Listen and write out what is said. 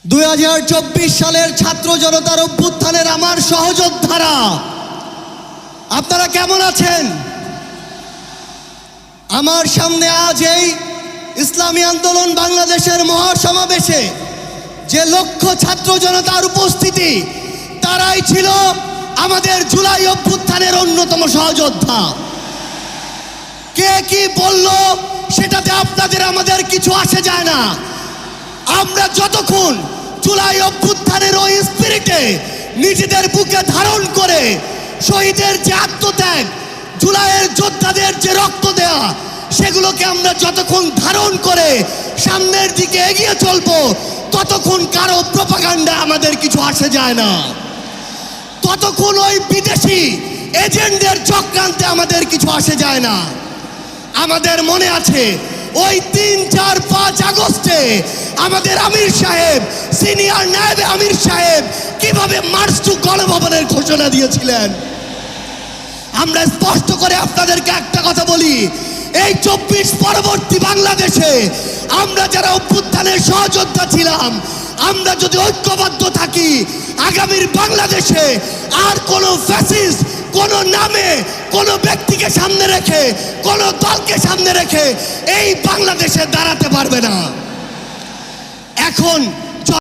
2024 সালের ছাত্র জনতার অভ্যুত্থানের আমার সহযোদ্ধারা, আপনারা কেমন আছেন? আমার সামনে আজ এই ইসলামী আন্দোলন বাংলাদেশের মহাসমাবেশে যে লক্ষ ছাত্র জনতার উপস্থিতি, তারাই ছিল আমাদের জুলাই অভ্যুত্থানের অন্যতম সহযোদ্ধা। কে কি বলল সেটাতে আপনাদের আমাদের কিছু আসে যায় না। আমরা যতক্ষণ জুলাই অভ্যুত্থানের ওই স্পিরিটে নিজেদের বুকে ধারণ করে শহীদের যে আত্মত্যাগ, জুলাইয়ের যোদ্ধাদের যে রক্ত দেয়া, সেগুলোকে আমরা যতক্ষণ ধারণ করে সামনের দিকে এগিয়ে চলবো, ততক্ষণ কারো প্রোপাগান্ডা আমাদের কিছু আসে যায় না। ততক্ষণ ওই বিদেশি এজেন্টদের চক্রান্তে আমাদের কিছু আসে যায় না। আমাদের মনে আছে ওই 3, 4, 5 আগস্টে আমাদের আমির সাহেব, সিনিয়র নায়েবে আমির সাহেব কিভাবে মার্চ টু গণভবনের ঘোষণা দিয়েছিলেন। আমরা স্পষ্ট করে আপনাদেরকে একটা কথা বলি, এই 24 পরবর্তী বাংলাদেশে আমরা যারা অভ্যুত্থানের সহযোদ্ধা ছিলাম, আমরা যদি ঐক্যবদ্ধ থাকি, আগামীর বাংলাদেশে আর কোনো ফ্যাসিস্ট কোন নামে কোন ব্যক্তিকে সামনে রেখে, কোন দলকে সামনে রেখে এই বাংলাদেশে দাঁড়াতে পারবে না। এখন